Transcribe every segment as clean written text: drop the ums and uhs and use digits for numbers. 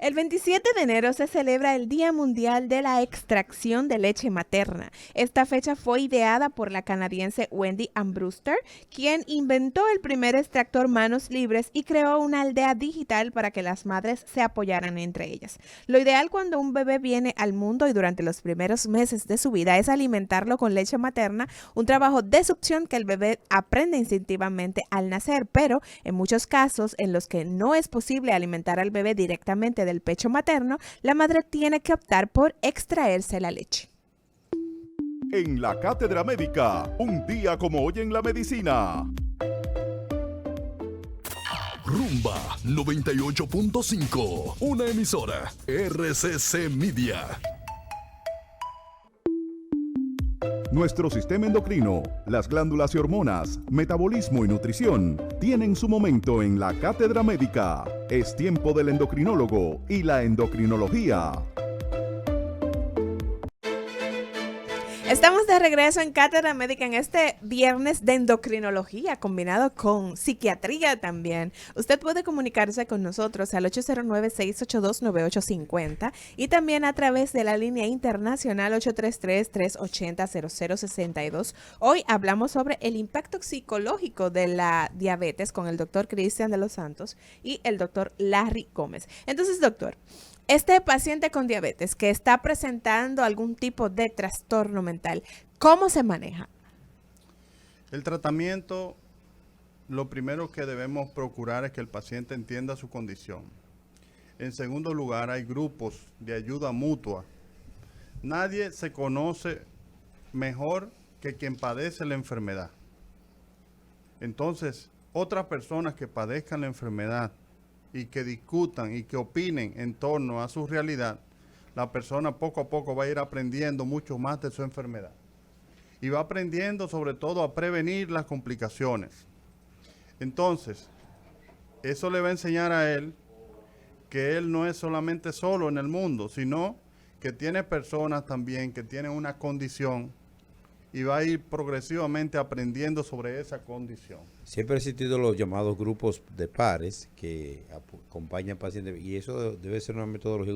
El 27 de enero se celebra el Día Mundial de la Extracción de Leche Materna. Esta fecha fue ideada por la canadiense Wendy Ann Brewster, quien inventó el primer extractor manos libres y creó una aldea digital para que las madres se apoyaran entre ellas. Lo ideal cuando un bebé viene al mundo y durante los primeros meses de su vida es alimentarlo con leche materna, un trabajo de succión que el bebé aprende instintivamente al nacer, pero en muchos casos en los que no es posible alimentar al bebé directamente del pecho materno, la madre tiene que optar por extraerse la leche. En la Cátedra Médica, un día como hoy en la medicina. Rumba 98.5, una emisora RCC Media. Nuestro sistema endocrino, las glándulas y hormonas, metabolismo y nutrición tienen su momento en la Cátedra Médica. Es tiempo del endocrinólogo y la endocrinología. Estamos de regreso en Cátedra Médica en este viernes de endocrinología combinado con psiquiatría también. Usted puede comunicarse con nosotros al 809-682-9850 y también a través de la línea internacional 833-380-0062. Hoy hablamos sobre el impacto psicológico de la diabetes con el doctor Cristian de los Santos y el doctor Larry Gómez. Entonces, doctor, este paciente con diabetes que está presentando algún tipo de trastorno mental, ¿cómo se maneja? El tratamiento, lo primero que debemos procurar es que el paciente entienda su condición. En segundo lugar, hay grupos de ayuda mutua. Nadie se conoce mejor que quien padece la enfermedad. Entonces, otras personas que padezcan la enfermedad y que discutan y que opinen en torno a su realidad, la persona poco a poco va a ir aprendiendo mucho más de su enfermedad. Y va aprendiendo sobre todo a prevenir las complicaciones. Entonces, eso le va a enseñar a él que él no es solamente solo en el mundo, sino que tiene personas también que tienen una condición y va a ir progresivamente aprendiendo sobre esa condición. Siempre han existido los llamados grupos de pares que acompañan pacientes y eso debe ser una metodología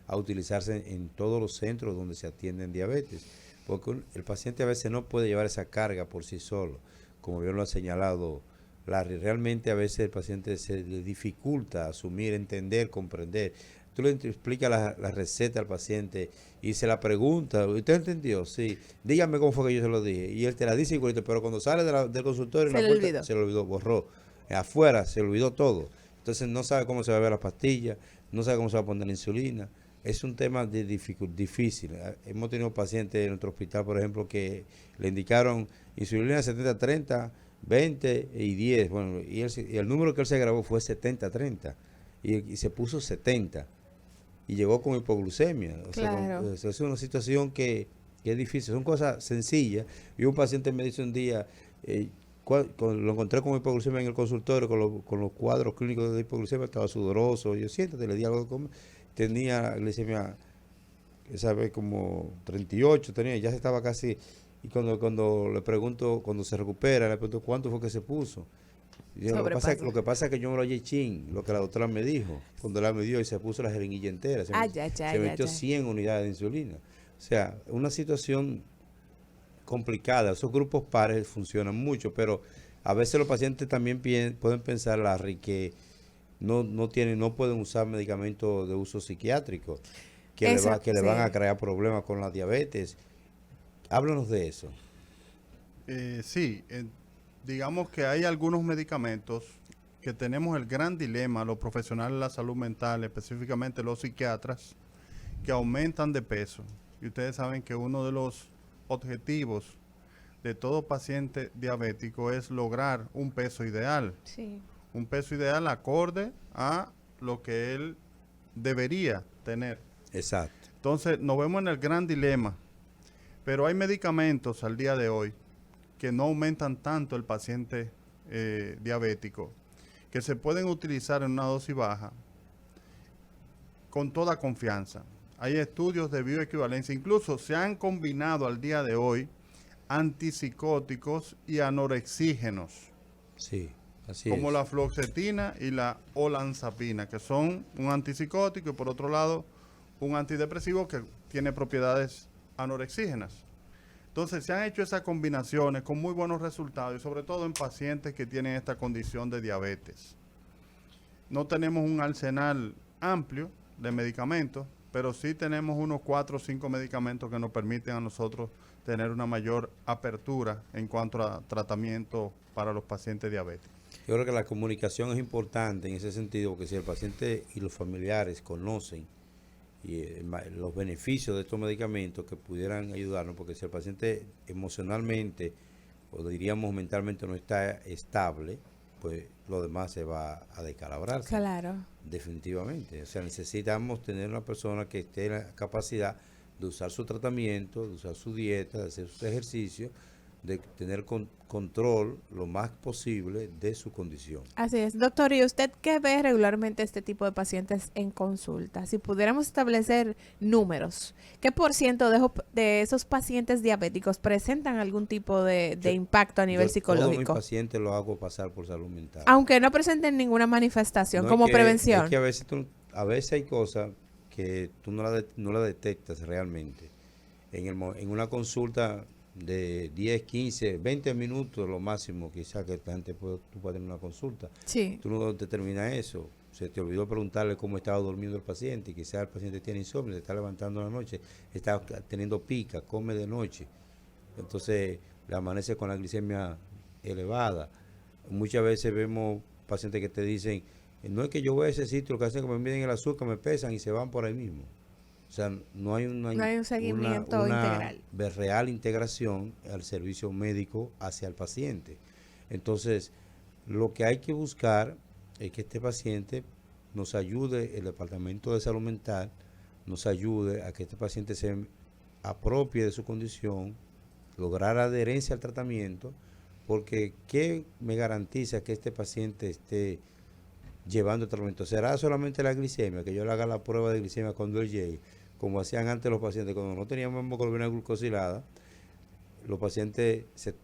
a utilizarse en todos los centros donde se atienden diabetes, porque el paciente a veces no puede llevar esa carga por sí solo, como bien lo ha señalado Larry. Realmente a veces el paciente se le dificulta asumir, entender, comprender. Tú le explicas la receta al paciente y se la pregunta, ¿usted entendió? Sí, dígame cómo fue que yo se lo dije. Y él te la dice igualito, pero cuando sale del consultorio, Se le olvidó. se lo olvidó, borró. Afuera se le olvidó todo. Entonces no sabe cómo se va a ver la pastilla, no sabe cómo se va a poner la insulina. Es un tema difícil. Hemos tenido pacientes en nuestro hospital, por ejemplo, que le indicaron insulina 70-30, 20 y 10. Bueno, y el número que él se grabó fue 70-30 y se puso 70. Y llegó con hipoglucemia. Claro. Sea, es una situación que es difícil. Son cosas sencillas. Y un paciente me dice un día, lo encontré con hipoglucemia en el consultorio, con los cuadros clínicos de hipoglucemia, estaba sudoroso. Yo siéntate, le di algo de comer. Tenía glicemia, esa vez como 38, ya se estaba casi. Y cuando le pregunto, cuando se recupera, le pregunto cuánto fue que se puso. Yo, lo que pasa es que yo me lo oye chin, lo que la doctora me dijo, cuando la me dio y se puso la jeringuilla entera, se metió 100 unidades de insulina. O sea, una situación complicada. Esos grupos pares funcionan mucho, pero a veces los pacientes también pueden pensar, Larry, que no pueden usar medicamentos de uso psiquiátrico, que le van a crear problemas con la diabetes. Háblanos de eso. Sí, digamos que hay algunos medicamentos que tenemos el gran dilema, los profesionales de la salud mental, específicamente los psiquiatras, que aumentan de peso. Y ustedes saben que uno de los objetivos de todo paciente diabético es lograr un peso ideal. Sí. Un peso ideal acorde a lo que él debería tener. Exacto. Entonces nos vemos en el gran dilema, pero hay medicamentos al día de hoy que no aumentan tanto el paciente diabético, que se pueden utilizar en una dosis baja con toda confianza. Hay estudios de bioequivalencia, incluso se han combinado al día de hoy antipsicóticos y anorexígenos. Sí, Así como es. la fluoxetina y la olanzapina, que son un antipsicótico y por otro lado un antidepresivo que tiene propiedades anorexígenas. Entonces se han hecho esas combinaciones con muy buenos resultados y sobre todo en pacientes que tienen esta condición de diabetes. No tenemos un arsenal amplio de medicamentos, pero sí tenemos unos 4 o 5 medicamentos que nos permiten a nosotros tener una mayor apertura en cuanto a tratamiento para los pacientes diabéticos. Yo creo que la comunicación es importante en ese sentido, porque si el paciente y los familiares conocen los beneficios de estos medicamentos que pudieran ayudarnos, porque si el paciente emocionalmente o diríamos mentalmente no está estable, pues lo demás se va a descalabrar. Claro. Definitivamente. O sea, necesitamos tener una persona que esté en la capacidad de usar su tratamiento, de usar su dieta, de hacer sus ejercicios, de tener control lo más posible de su condición. Así es. Doctor, ¿y usted qué ve regularmente este tipo de pacientes en consulta? Si pudiéramos establecer números, ¿qué por ciento de esos pacientes diabéticos presentan algún tipo de impacto a nivel Todos mis psicológico? pacientes los hago pasar por salud mental. Aunque no presenten ninguna manifestación, No, como es prevención. que a veces hay cosas que tú no la detectas realmente. En una consulta de 10, 15, 20 minutos, lo máximo quizás que la gente tú puedes tener una consulta. Sí. Tú no determinas eso. Se te olvidó preguntarle cómo estaba durmiendo el paciente, y quizás el paciente tiene insomnio, se está levantando en la noche, está teniendo pica, come de noche. Entonces le amanece con la glicemia elevada. Muchas veces vemos pacientes que te dicen, no es que yo voy a ese sitio, lo que hacen es que me miden el azúcar, me pesan y se van por ahí mismo. O sea, no hay un seguimiento integral. real integración al servicio médico hacia el paciente. Entonces, lo que hay que buscar es que este paciente nos ayude, el Departamento de Salud Mental nos ayude a que este paciente se apropie de su condición, lograr adherencia al tratamiento, porque ¿qué me garantiza que este paciente esté llevando el tratamiento? ¿Será solamente la glicemia, que yo le haga la prueba de glicemia cuando él llegue, como hacían antes los pacientes cuando no teníamos hemoglobina glucosilada? Los pacientes se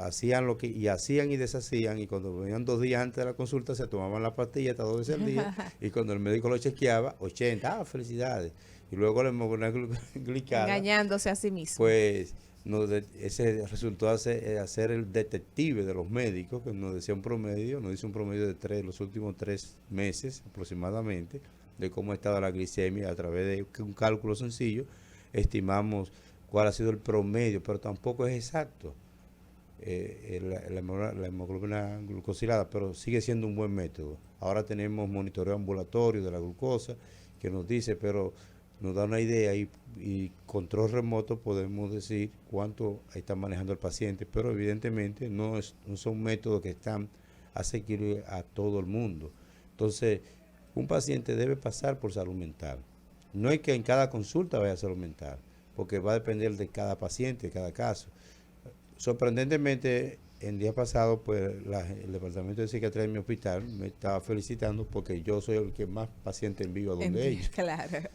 hacían lo que hacían y deshacían, y cuando venían 2 días antes de la consulta se tomaban la pastilla hasta 2 veces al día, y cuando el médico lo chequeaba, 80, felicidades, y luego la hemoglobina glicada, Engañándose a sí mismo. pues ese resultó ser el detective de los médicos, que nos decía un promedio, nos dice un promedio de los últimos 3 meses aproximadamente, de cómo ha estado la glicemia. A través de un cálculo sencillo estimamos cuál ha sido el promedio, pero tampoco es exacto la hemoglobina glucosilada, pero sigue siendo un buen método. Ahora tenemos monitoreo ambulatorio de la glucosa que nos dice, pero nos da una idea, y control remoto podemos decir cuánto está manejando el paciente, pero evidentemente no son métodos que están asequibles a todo el mundo. Entonces, un paciente debe pasar por salud mental. No es que en cada consulta vaya a salud mental, porque va a depender de cada paciente, de cada caso. Sorprendentemente, el día pasado, pues el departamento de psiquiatría de mi hospital me estaba felicitando porque yo soy el que más pacientes envío a donde ellos. Claro.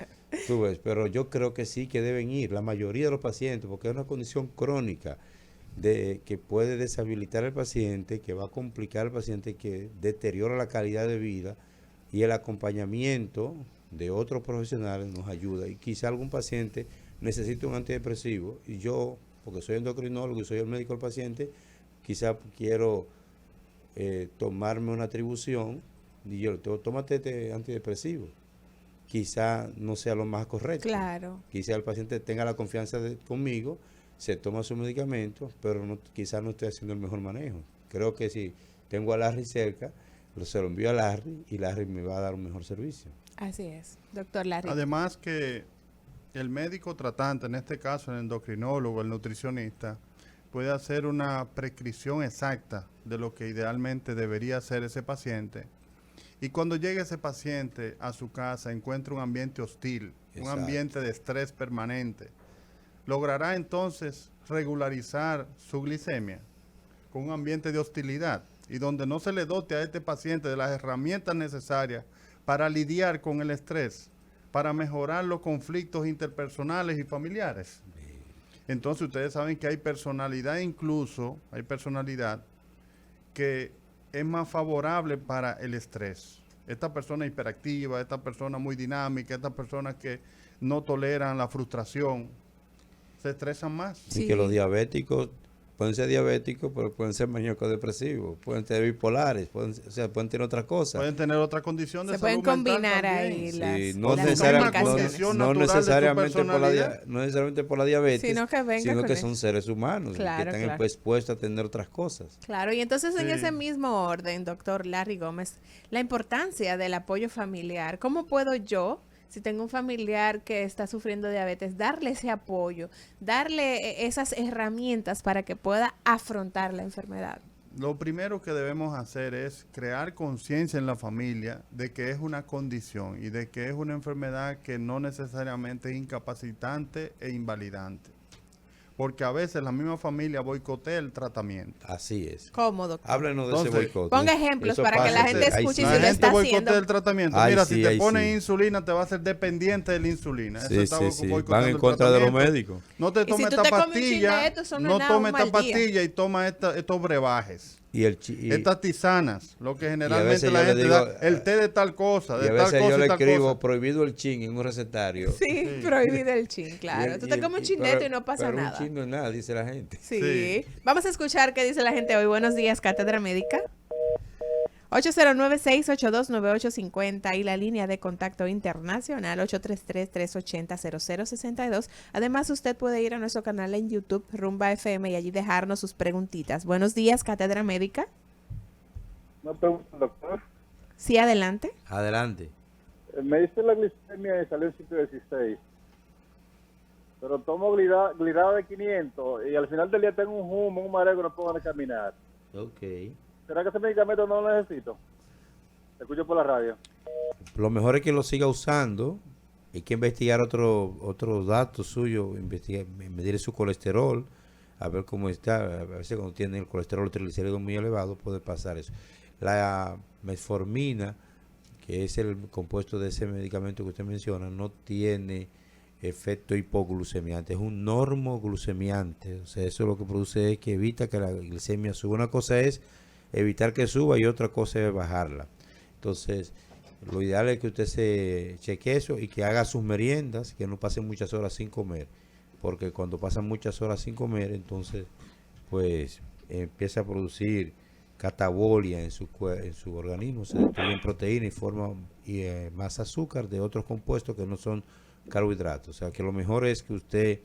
Tú ves, pero yo creo que sí que deben ir, la mayoría de los pacientes, porque es una condición crónica que puede deshabilitar al paciente, que va a complicar al paciente, que deteriora la calidad de vida, y el acompañamiento de otros profesionales nos ayuda. Y quizá algún paciente necesite un antidepresivo, y yo, porque soy endocrinólogo y soy el médico del paciente, quizá quiero tomarme una atribución, y yo tómate este antidepresivo. Quizá no sea lo más correcto. Claro. Quizá el paciente tenga la confianza conmigo, se toma su medicamento, pero quizá no esté haciendo el mejor manejo. Creo que si tengo a Larry cerca, se lo envío a Larry y Larry me va a dar un mejor servicio. Así es, doctor Larry. Además que el médico tratante, en este caso el endocrinólogo, el nutricionista, puede hacer una prescripción exacta de lo que idealmente debería hacer ese paciente. Y cuando llegue ese paciente a su casa, encuentra un ambiente hostil, Exacto. un ambiente de estrés permanente, logrará entonces regularizar su glicemia con un ambiente de hostilidad, y donde no se le dote a este paciente de las herramientas necesarias para lidiar con el estrés, para mejorar los conflictos interpersonales y familiares. Entonces ustedes saben que hay personalidad, incluso hay personalidad que es más favorable para el estrés. Esta persona hiperactiva, esta persona muy dinámica, estas personas que no toleran la frustración, se estresan más. Sí. Y que los diabéticos pueden ser diabéticos, pero pueden ser maníaco-depresivos, pueden ser bipolares, pueden tener otras cosas. Pueden tener otra condición de Se salud pueden mental combinar también. ahí Sí, las, no, las necesariamente, complicaciones. no natural de su necesariamente por la personalidad. no necesariamente por la diabetes, Sino que venga con que eso. son seres humanos Claro, que están claro. expuestos a tener otras cosas. Claro, y entonces en Sí. ese mismo orden, doctor Larry Gómez, la importancia del apoyo familiar. ¿Cómo puedo yo, si tengo un familiar que está sufriendo diabetes, darle ese apoyo, darle esas herramientas para que pueda afrontar la enfermedad? Lo primero que debemos hacer es crear conciencia en la familia de que es una condición y de que es una enfermedad que no necesariamente es incapacitante e invalidante. Porque a veces la misma familia boicotea el tratamiento. Así es. ¿Cómo, doctor? Háblenos de ese Entonces, boicot. ponga ejemplos Eso para que pasa, la gente ahí escuche sí. y La si lo gente está boicotea haciendo. el tratamiento. Ay, Mira, sí, si te ay, pones sí. insulina, te vas a hacer dependiente de la insulina. Eso Sí, está sí, sí. boicotando Van en el contra de los tratamiento. médicos. No te Y si tomes tú esta te comes un chin de pastilla, esto, eso no no es nada, tomes un esta mal día. pastilla y toma estos brebajes. Y Estas tisanas, lo que generalmente veces la yo le gente digo, da, el té de tal cosa, y de a tal veces cosa yo le y tal escribo cosa. prohibido el chin en un recetario. Sí, prohibido el chin, claro. Tú te comes un chin de esto y no pasa pero nada. un chin no es nada, dice la gente. Sí. Sí. Vamos a escuchar qué dice la gente hoy. Buenos días, Cátedra Médica. 809-682-9850 y la línea de contacto internacional 833-380-0062. Además, usted puede ir a nuestro canal en YouTube, Rumba FM, y allí dejarnos sus preguntitas. Buenos días, Cátedra Médica. Una pregunta, doctor. Sí, adelante. Adelante. Me dice la glicemia y salió en 116. Pero tomo glirada de 500 y al final del día tengo un humo, un mareo que no puedo ni caminar. Ok. ¿Será que ese medicamento no lo necesito? Te escucho por la radio. Lo mejor es que lo siga usando. Hay que investigar otros datos suyos, medir su colesterol, a ver cómo está. A veces cuando tiene el colesterol o triglicéridos muy elevado puede pasar eso. La metformina, que es el compuesto de ese medicamento que usted menciona, no tiene efecto hipoglucemiante, es un normoglucemiante. O sea, eso lo que produce es que evita que la glicemia suba. Una cosa es evitar que suba y otra cosa es bajarla. Entonces, lo ideal es que usted se cheque eso y que haga sus meriendas, que no pase muchas horas sin comer, porque cuando pasan muchas horas sin comer, entonces, pues, empieza a producir catabolia en su organismo, se destruyen proteínas y forma más azúcar de otros compuestos que no son carbohidratos. O sea, que lo mejor es que usted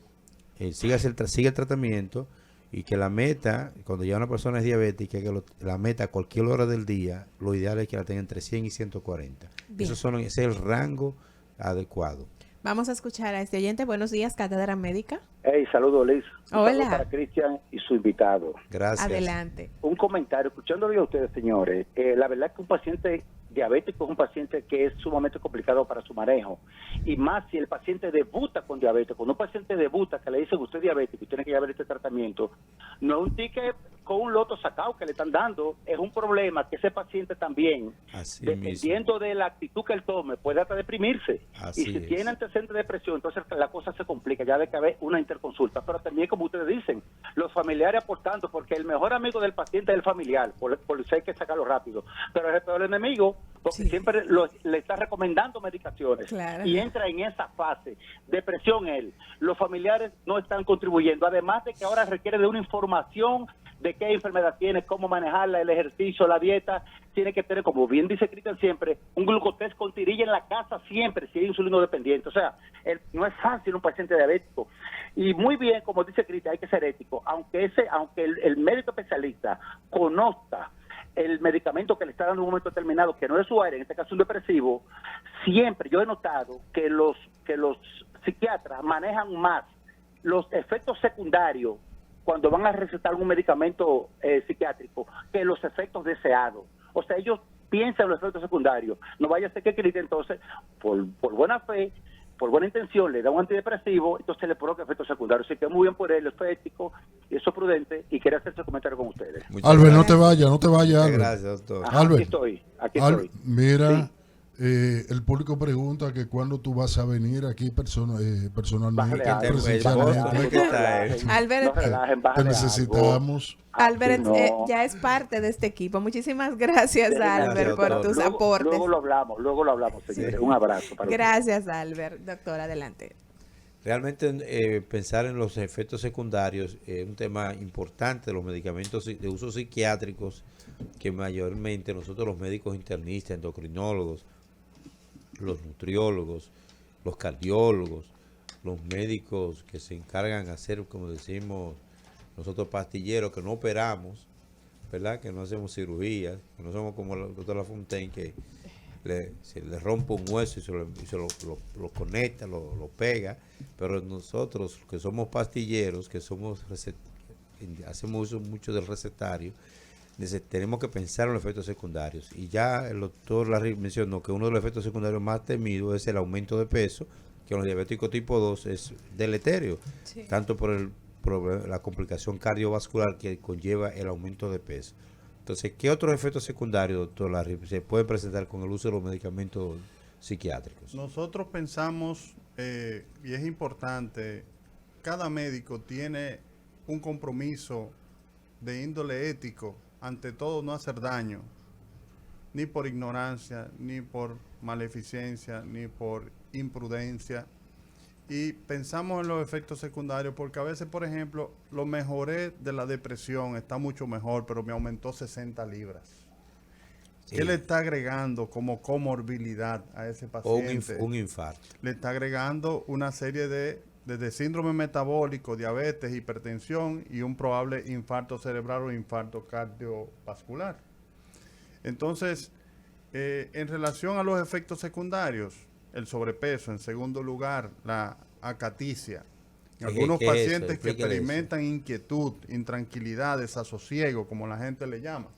siga el tratamiento y que la meta, cuando ya una persona es diabética, que la meta a cualquier hora del día, lo ideal es que la tenga entre 100 y 140. Bien. Ese es el rango adecuado. Vamos a escuchar a este oyente. Buenos días, Cátedra Médica. Hey, saludos, Liz. Un Hola. saludo para Cristian y su invitado. Gracias. Adelante. Un comentario, escuchándole a ustedes, señores. La verdad es que un paciente diabético es un paciente que es sumamente complicado para su manejo. Y más si el paciente debuta con diabetes. Cuando un paciente debuta, que le dicen usted es diabético y tiene que llevar este tratamiento, no es un ticket con un loto sacado que le están dando, es un problema que ese paciente también, Así dependiendo mismo. de la actitud que él tome, puede hasta deprimirse. Así Y si es. tiene antecedentes de depresión, entonces la cosa se complica, ya debe haber una interconsulta. Pero también, como ustedes dicen, los familiares aportando, porque el mejor amigo del paciente es el familiar, por eso hay que sacarlo rápido. Pero es el peor enemigo, porque Sí. siempre le está recomendando medicaciones. Claro. Y entra en esa fase. Depresión él. Los familiares no están contribuyendo. Además de que ahora requiere de una información de qué enfermedad tiene, cómo manejarla, el ejercicio, la dieta. Tiene que tener, como bien dice Cristian siempre, un glucotest con tirilla en la casa siempre, si es insulino dependiente. O sea, no es fácil un paciente diabético. Y muy bien, como dice Cristian, hay que ser ético. Aunque el médico especialista conozca el medicamento que le está dando en un momento determinado, que no es su área, en este caso un depresivo, siempre yo he notado que los psiquiatras manejan más los efectos secundarios cuando van a recetar algún medicamento psiquiátrico que los efectos deseados. O sea, ellos piensan en los efectos secundarios. No vaya a ser que Cristian entonces, por buena fe, por buena intención, le da un antidepresivo, entonces le provoca efectos secundarios. Así que muy bien por él, eso es ético, eso es prudente, y quería hacer ese comentario con ustedes. Muchas Albert, gracias. no te vayas, Muchas Albert. gracias, doctor. Ajá, Albert. aquí estoy. Mira, El público pregunta que cuándo tú vas a venir aquí personalmente, Bájale algo, presencialmente. bájale algo, no relajen, Albert, no relajen, Te bájale necesitamos. Albert no. ya es parte de este equipo. Muchísimas gracias, Albert, por doctor. tus aportes. Luego lo hablamos, señores. Sí. Un abrazo para ustedes. Gracias, Albert. Doctor, adelante. Realmente pensar en los efectos secundarios es un tema importante de los medicamentos de uso psiquiátricos que mayormente nosotros los médicos internistas, endocrinólogos, los nutriólogos, los cardiólogos, los médicos que se encargan de hacer, como decimos nosotros pastilleros, que no operamos, ¿verdad? Que no hacemos cirugías, que no somos como el doctor Lafontaine que se le rompe un hueso y lo conecta, lo pega, pero nosotros que somos pastilleros, que somos hacemos uso mucho del recetario, tenemos que pensar en los efectos secundarios. Y ya el doctor Larry mencionó que uno de los efectos secundarios más temidos es el aumento de peso, que en los diabéticos tipo 2 es deleterio, Sí. tanto por la complicación cardiovascular que conlleva el aumento de peso. Entonces, ¿qué otros efectos secundarios, doctor Larry, se pueden presentar con el uso de los medicamentos psiquiátricos? Nosotros pensamos, y es importante, cada médico tiene un compromiso de índole ético, ante todo no hacer daño, ni por ignorancia, ni por maleficencia, ni por imprudencia. Y pensamos en los efectos secundarios porque a veces, por ejemplo, lo mejoré de la depresión, está mucho mejor, pero me aumentó 60 libras. Sí. ¿Qué le está agregando como comorbilidad a ese O paciente? un infarto. Le está agregando una serie de síndrome metabólico, diabetes, hipertensión y un probable infarto cerebral o infarto cardiovascular. Entonces, en relación a los efectos secundarios, el sobrepeso, en segundo lugar, la acaticia. Algunos ¿Qué es eso? pacientes que Explíquele experimentan inquietud, intranquilidad, desasosiego, como la gente le llama,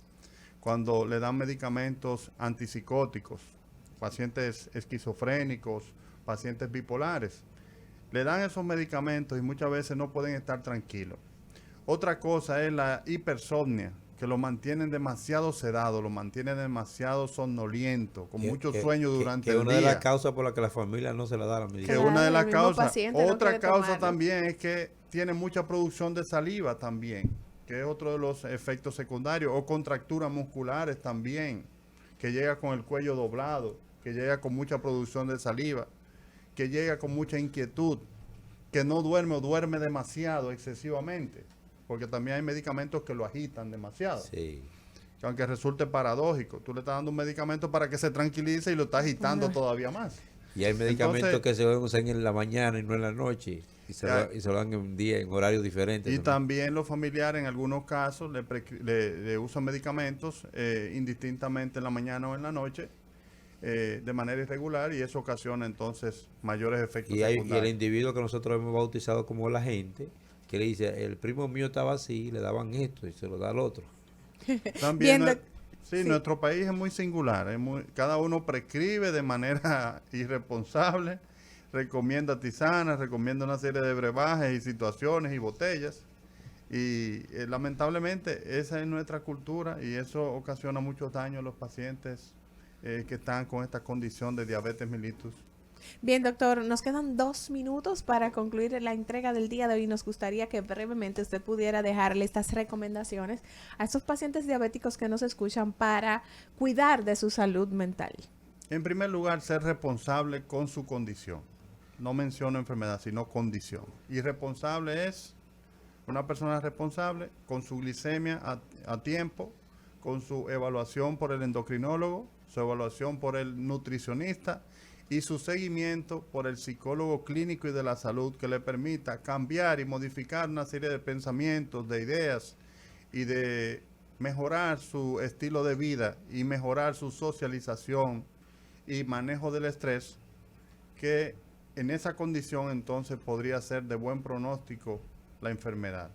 cuando le dan medicamentos antipsicóticos, pacientes esquizofrénicos, pacientes bipolares, le dan esos medicamentos y muchas veces no pueden estar tranquilos. Otra cosa es la hipersomnia, que lo mantienen demasiado sedado, lo mantienen demasiado somnoliento, con mucho sueño durante que el una día. de las causas por las que la familia no se la da la Que medicina. Claro, una de las el mismo causas. paciente no Otra quiere causa tomarlo. también es que tiene mucha producción de saliva también, que es otro de los efectos secundarios, o contracturas musculares también, que llega con el cuello doblado, que llega con mucha producción de saliva, que llega con mucha inquietud, que no duerme o duerme demasiado, excesivamente, porque también hay medicamentos que lo agitan demasiado. Sí. Que aunque resulte paradójico, tú le estás dando un medicamento para que se tranquilice y lo estás agitando todavía más. Y hay medicamentos Entonces, que se usan en la mañana y no en la noche. Y se lo dan en un día, en horarios diferentes. Y también los familiares en algunos casos le usan medicamentos indistintamente en la mañana o en la noche de manera irregular y eso ocasiona entonces mayores efectos Y el secundarios. individuo que nosotros hemos bautizado como la gente, que le dice, el primo mío estaba así, le daban esto y se lo da al otro. También Bien, sí, nuestro país es muy singular, cada uno prescribe de manera irresponsable, recomienda tisanas, recomienda una serie de brebajes y situaciones y botellas. Y lamentablemente esa es nuestra cultura y eso ocasiona muchos daños a los pacientes que están con esta condición de diabetes mellitus. Bien, doctor, nos quedan 2 minutos para concluir la entrega del día de hoy. Nos gustaría que brevemente usted pudiera dejarle estas recomendaciones a estos pacientes diabéticos que nos escuchan para cuidar de su salud mental. En primer lugar, ser responsable con su condición. No menciono enfermedad, sino condición. Y responsable es una persona responsable con su glicemia a tiempo, con su evaluación por el endocrinólogo, su evaluación por el nutricionista y su seguimiento por el psicólogo clínico y de la salud que le permita cambiar y modificar una serie de pensamientos, de ideas y de mejorar su estilo de vida y mejorar su socialización y manejo del estrés, que en esa condición entonces podría ser de buen pronóstico la enfermedad.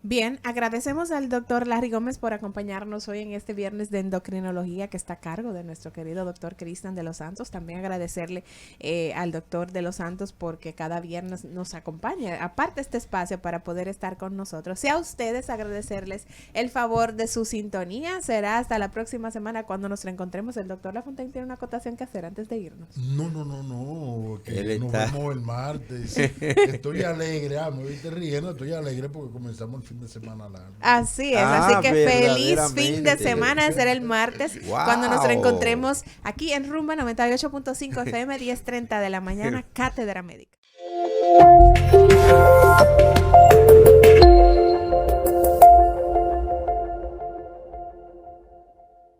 Bien, agradecemos al doctor Larry Gómez por acompañarnos hoy en este viernes de endocrinología que está a cargo de nuestro querido doctor Cristian de los Santos. También agradecerle al doctor de los Santos porque cada viernes nos acompaña, aparte este espacio para poder estar con nosotros. Y a ustedes agradecerles el favor de su sintonía. Será hasta la próxima semana cuando nos reencontremos. El doctor Lafontaine tiene una acotación que hacer antes de irnos. No, que Él nos está- vemos el martes. Estoy alegre, me viste riendo, estoy alegre porque comenzamos el fin de semana largo. Así es, Ah, así que feliz fin de verdaderamente. semana, será el martes Wow. cuando nos reencontremos aquí en Rumba 98.5 FM 10:30 de la mañana, Cátedra Médica.